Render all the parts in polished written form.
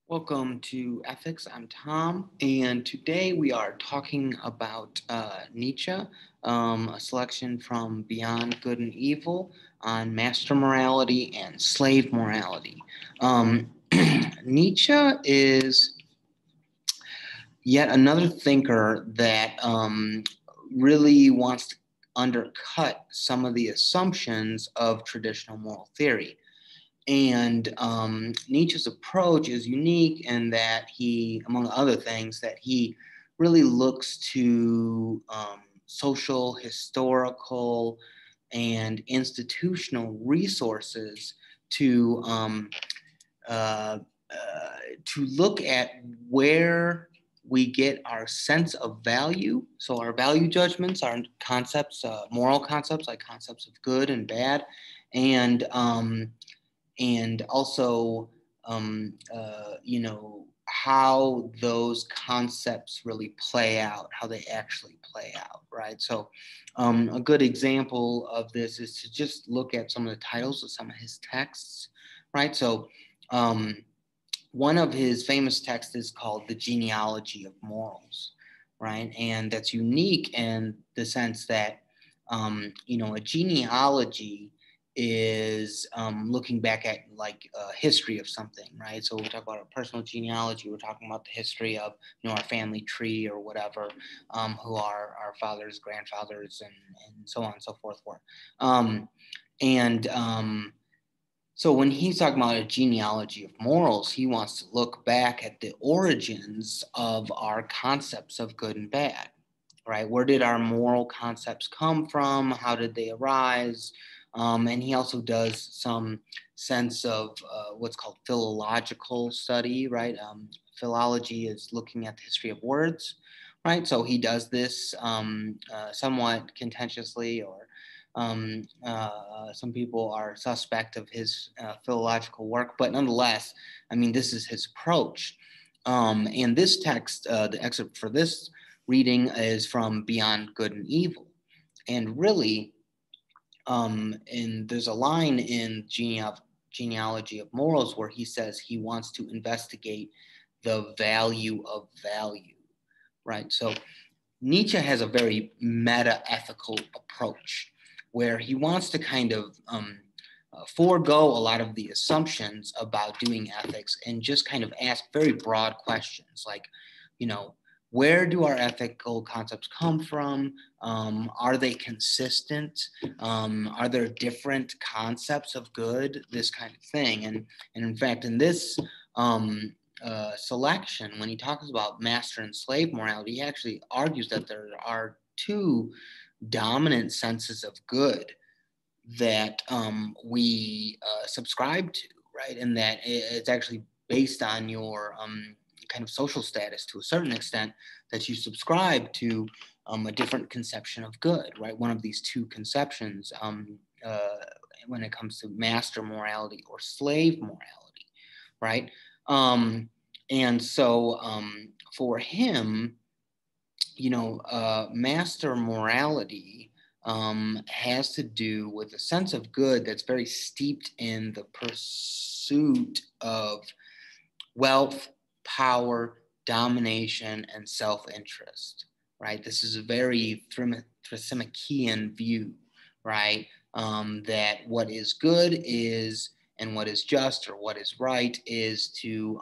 Welcome to Ethics. I'm Tom, and today we are talking about Nietzsche, a selection from Beyond Good and Evil on master morality and slave morality. Nietzsche is yet another thinker that really wants to undercut some of the assumptions of traditional moral theory. And Nietzsche's approach is unique in that he, among other things, that he really looks to social, historical, and institutional resources to uh, to look at where we get our sense of value. So our value judgments, our concepts, moral concepts like concepts of good and bad, and also how those concepts really play out, how they actually play out, right? So a good example of this is to just look at some of the titles of some of his texts, right? So um, one of his famous texts is called The Genealogy of Morals, right? And that's unique in the sense that a genealogy is looking back at like a history of something, right? So we talk about our personal genealogy. We're talking about the history of our family tree or whatever, who are our fathers, grandfathers, and so on and so forth. Um, and so when he's talking about a genealogy of morals, he wants to look back at the origins of our concepts of good and bad, right? Where did our moral concepts come from? How did they arise? And he also does some sense of what's called philological study, right? Philology is looking at the history of words, right? So he does this somewhat contentiously, or some people are suspect of his philological work, but nonetheless, I mean, this is his approach. And this text, the excerpt for this reading is from Beyond Good and Evil. And really, and there's a line in Genealogy of Morals where he says he wants to investigate the value of value, right? So Nietzsche has a very meta-ethical approach where he wants to kind of forego a lot of the assumptions about doing ethics and just kind of ask very broad questions like, where do our ethical concepts come from? Are they consistent? Are there different concepts of good? This kind of thing. And in fact, in this selection, when he talks about master and slave morality, he actually argues that there are two dominant senses of good that we subscribe to, right? And that it's actually based on your kind of social status to a certain extent, that you subscribe to a different conception of good, right? One of these two conceptions when it comes to master morality or slave morality, right? And so for him, master morality has to do with a sense of good that's very steeped in the pursuit of wealth, power, domination, and self-interest, right? This is a very Thrasimikian view, right? That what is good is, and what is just or what is right is to,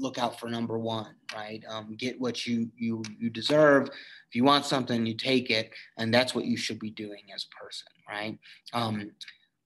look out for number one, right? Get what you deserve. If you want something, you take it, and that's what you should be doing as a person, right?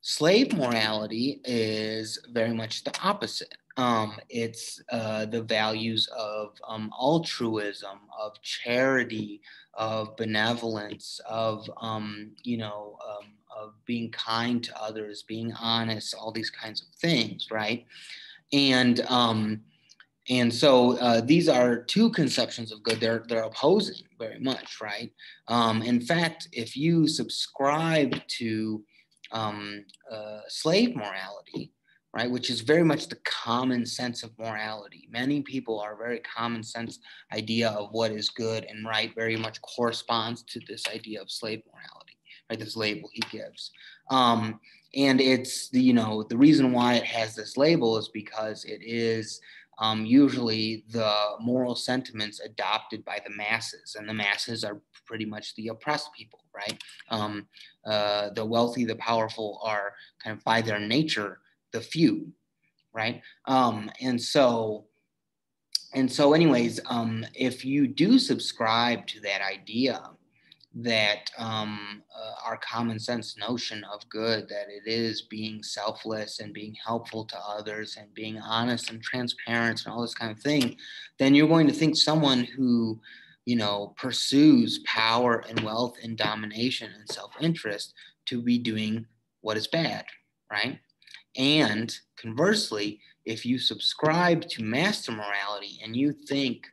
Slave morality is very much the opposite. It's the values of altruism, of charity, of benevolence, of being kind to others, being honest, all these kinds of things, right? And so these are two conceptions of good. They're opposing very much, right? In fact, if you subscribe to slave morality, right, which is very much the common sense of morality. Many people are very common sense idea of what is good and right very much corresponds to this idea of slave morality, right? This label he gives. and it's the reason why it has this label is because it is usually the moral sentiments adopted by the masses, and the masses are pretty much the oppressed people, right? The wealthy, the powerful are kind of by their nature the few, right? Anyways, if you do subscribe to that idea that our common sense notion of good, that it is being selfless and being helpful to others and being honest and transparent and all this kind of thing, then you're going to think someone who, pursues power and wealth and domination and self-interest to be doing what is bad, right? And conversely, if you subscribe to master morality and you think,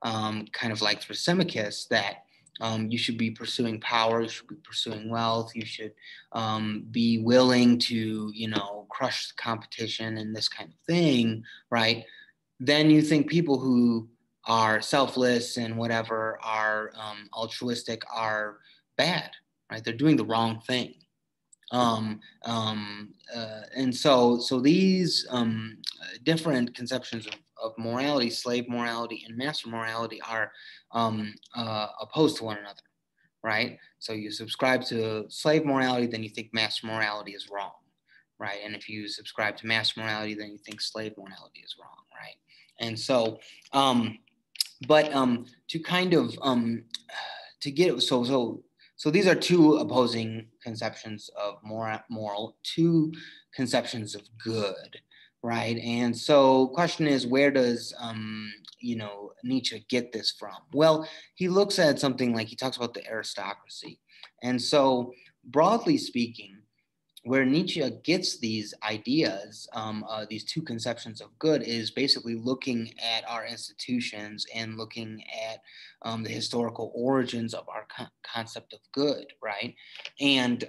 kind of like Thrasymachus, that you should be pursuing power, you should be pursuing wealth, you should be willing to, crush the competition and this kind of thing, right? Then you think people who are selfless and whatever are altruistic are bad, right? They're doing the wrong thing. And so these different conceptions of morality, slave morality and master morality, are opposed to one another, right? So you subscribe to slave morality, then you think master morality is wrong, right? And if you subscribe to master morality, then you think slave morality is wrong, right? And so, to kind of to get so these are two opposing conceptions of moral, two conceptions of good, right? And so question is, where does, Nietzsche get this from? Well, he looks at something like, he talks about the aristocracy. And so broadly speaking, where Nietzsche gets these ideas, these two conceptions of good, is basically looking at our institutions and looking at the historical origins of our concept of good, right? And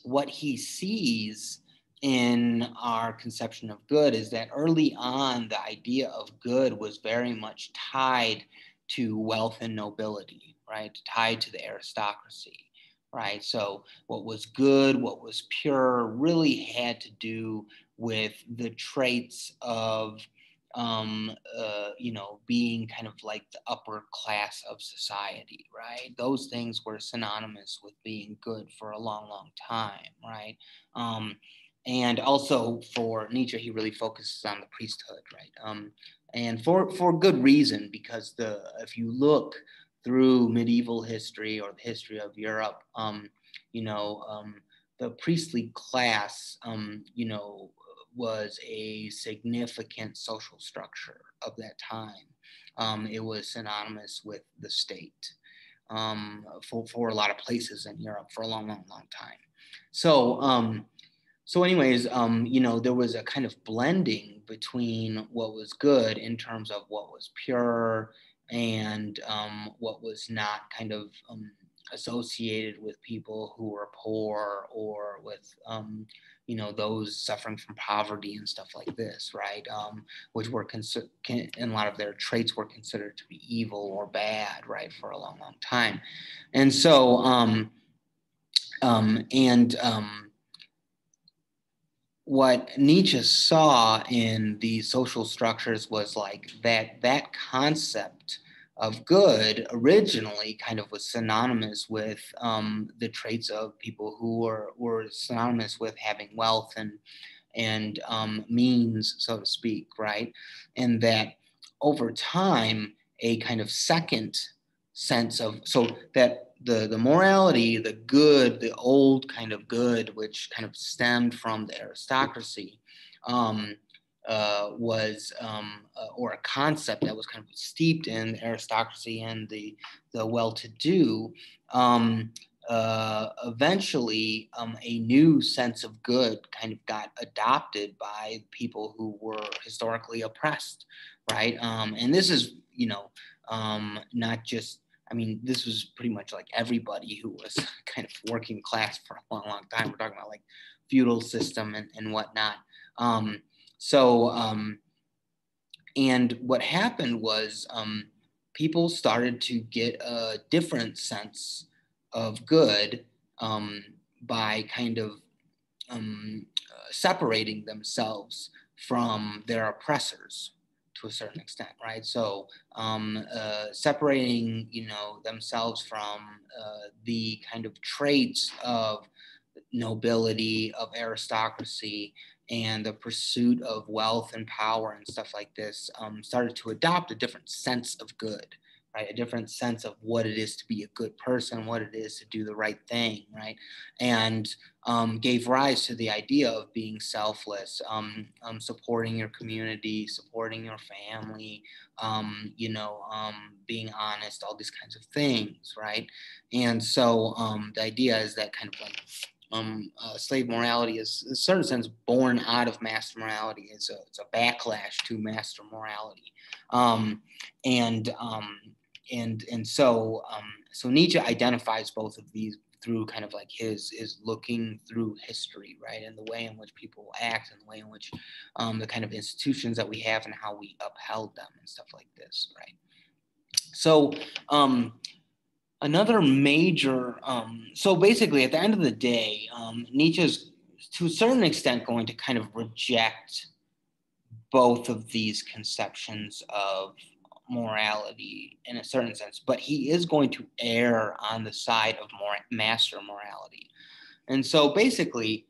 what he sees in our conception of good is that early on, the idea of good was very much tied to wealth and nobility, right? Tied to the aristocracy, right? So what was good, what was pure, really had to do with the traits of being kind of like the upper class of society, right? Those things were synonymous with being good for a long, long time, right? And also for Nietzsche, he really focuses on the priesthood, right? And for good reason, because if you look through medieval history or the history of Europe, the priestly class, was a significant social structure of that time. It was synonymous with the state for a lot of places in Europe for a long, long, long time. So anyways, there was a kind of blending between what was good in terms of what was pure and what was not kind of associated with people who were poor or with, those suffering from poverty and stuff like this, right? Which were and a lot of their traits were considered to be evil or bad, right, for a long, long time. And so, what Nietzsche saw in these social structures was like that concept of good originally kind of was synonymous with the traits of people who were synonymous with having wealth and means, so to speak, right? And that over time, a kind of second sense of, so that the morality, the good, the old kind of good, which kind of stemmed from the aristocracy, was or a concept that was kind of steeped in the aristocracy and the well-to-do. Eventually, a new sense of good kind of got adopted by people who were historically oppressed, right? And this is, not just, this was pretty much like everybody who was kind of working class for a long, long time. We're talking about like feudal system and whatnot. And what happened was people started to get a different sense of good by kind of separating themselves from their oppressors to a certain extent, right? So separating, themselves from the kind of traits of nobility, of aristocracy, and the pursuit of wealth and power and stuff like this, started to adopt a different sense of good, right? A different sense of what it is to be a good person, what it is to do the right thing, right? And gave rise to the idea of being selfless, supporting your community, supporting your family, being honest, all these kinds of things, right? And so the idea is that kind of like slave morality is, in a certain sense, born out of master morality. It's a backlash to master morality, and so Nietzsche identifies both of these through kind of like his looking through history, right, and the way in which people act, and the way in which the kind of institutions that we have and how we upheld them and stuff like this, right? So another major, so basically at the end of the day, Nietzsche's to a certain extent going to kind of reject both of these conceptions of morality in a certain sense, but he is going to err on the side of master morality. And so basically,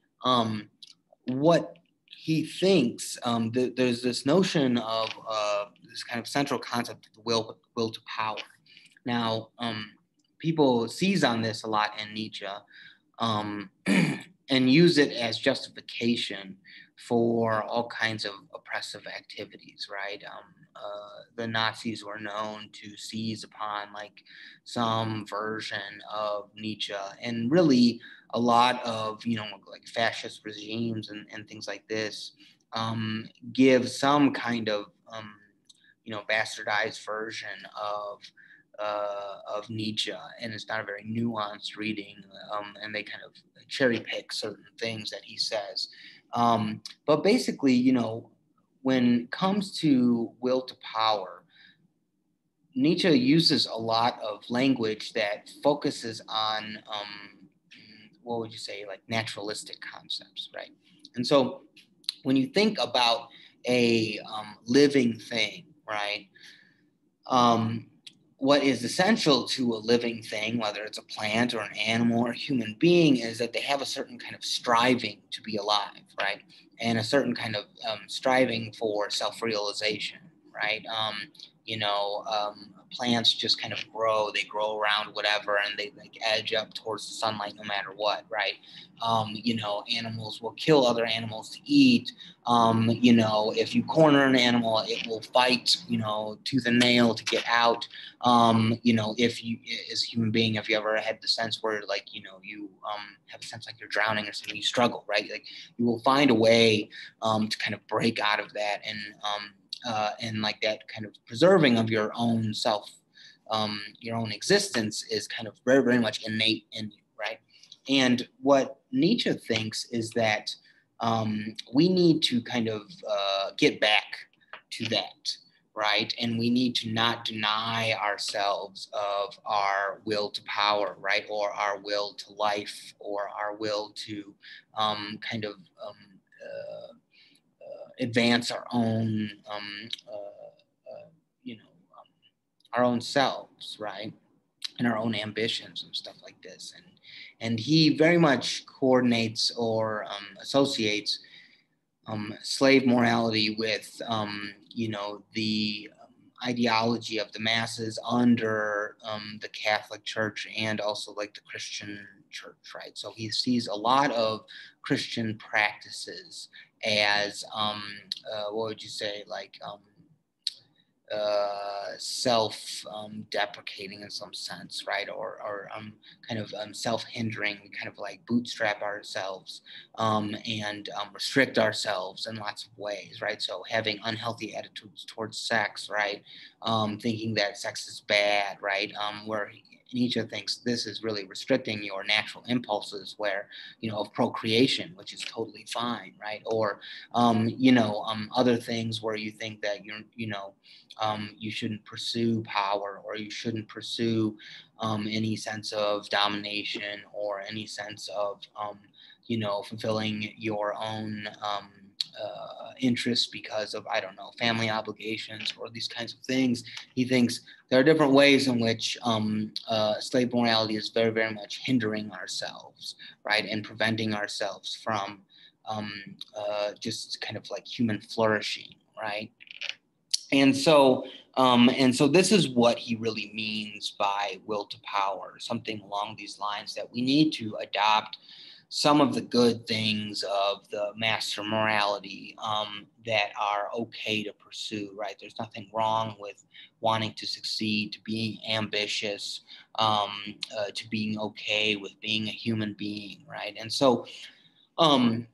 what he thinks, there's this notion of this kind of central concept of the will to power. Now, people seize on this a lot in Nietzsche, and use it as justification for all kinds of oppressive activities, right? The Nazis were known to seize upon like some version of Nietzsche, and really a lot of, like fascist regimes and things like this give some kind of, bastardized version of Nietzsche, and it's not a very nuanced reading, and they kind of cherry pick certain things that he says. But basically, when it comes to will to power, Nietzsche uses a lot of language that focuses on, what would you say, like naturalistic concepts, right? And so when you think about a living thing, right, what is essential to a living thing, whether it's a plant or an animal or a human being, is that they have a certain kind of striving to be alive, right? And a certain kind of striving for self-realization, right? Plants just kind of grow. They grow around whatever, and they like edge up towards the sunlight no matter what, right? Animals will kill other animals to eat. If you corner an animal, it will fight, tooth and nail to get out. If you, as a human being, if you ever had the sense where like, you have a sense like you're drowning or something, you struggle, right? Like you will find a way to kind of break out of that, and like that kind of preserving of your own self, your own existence is kind of very, very much innate in you, right? And what Nietzsche thinks is that we need to kind of get back to that, right? And we need to not deny ourselves of our will to power, right? Or our will to life, or our will to kind of advance our own, our own selves, right? And our own ambitions and stuff like this. And he very much coordinates or associates slave morality with, the ideology of the masses under the Catholic Church, and also like the Christian church, right? So he sees a lot of Christian practices as, what would you say, like self-deprecating in some sense, right? Or kind of self-hindering. We kind of like bootstrap ourselves and restrict ourselves in lots of ways, right? So having unhealthy attitudes towards sex, right? Thinking that sex is bad, right? Where Nietzsche thinks this is really restricting your natural impulses, where, of procreation, which is totally fine, right? Or, other things where you think that you shouldn't pursue power, or you shouldn't pursue any sense of domination, or any sense of, fulfilling your own interests because of, I don't know, family obligations or these kinds of things. He thinks there are different ways in which slave morality is very, very much hindering ourselves, right, and preventing ourselves from just kind of like human flourishing, right? And so, this is what he really means by will to power, something along these lines, that we need to adopt some of the good things of the master morality that are okay to pursue, right? There's nothing wrong with wanting to succeed, to being ambitious, to being okay with being a human being, right? And so, when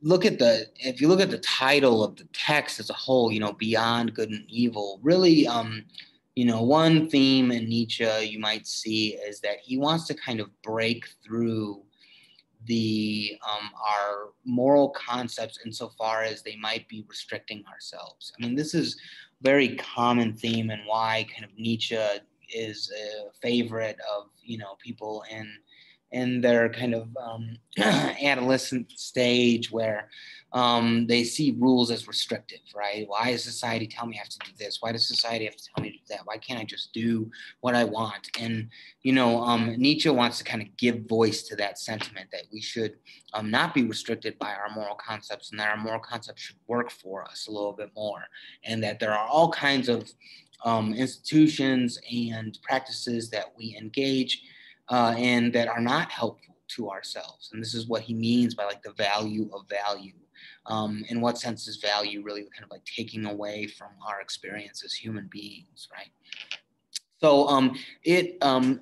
if you look at the title of the text as a whole, beyond good and evil, really, one theme in Nietzsche you might see is that he wants to kind of break through our moral concepts insofar as they might be restricting ourselves. I mean, this is a very common theme, and why kind of Nietzsche is a favorite of people in their kind of adolescent stage, where they see rules as restrictive, right? Why does society tell me I have to do this? Why does society have to tell me to do that? Why can't I just do what I want? And, Nietzsche wants to kind of give voice to that sentiment, that we should not be restricted by our moral concepts, and that our moral concepts should work for us a little bit more. And that there are all kinds of institutions and practices that we engage and that are not helpful to ourselves. And this is what he means by like the value of value. In what sense is value really kind of like taking away from our experience as human beings, right? So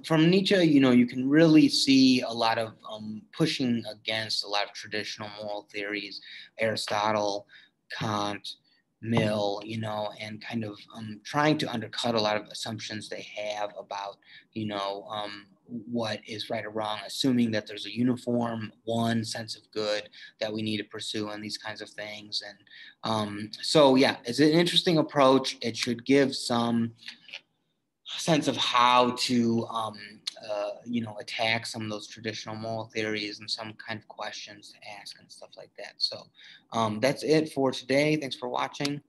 from Nietzsche, you can really see a lot of pushing against a lot of traditional moral theories, Aristotle, Kant, Mill, and kind of trying to undercut a lot of assumptions they have about, what is right or wrong, assuming that there's a uniform one sense of good that we need to pursue, and these kinds of things. And so, yeah, it's an interesting approach. It should give some sense of how to attack some of those traditional moral theories and some kind of questions to ask and stuff like that. So that's it for today. Thanks for watching.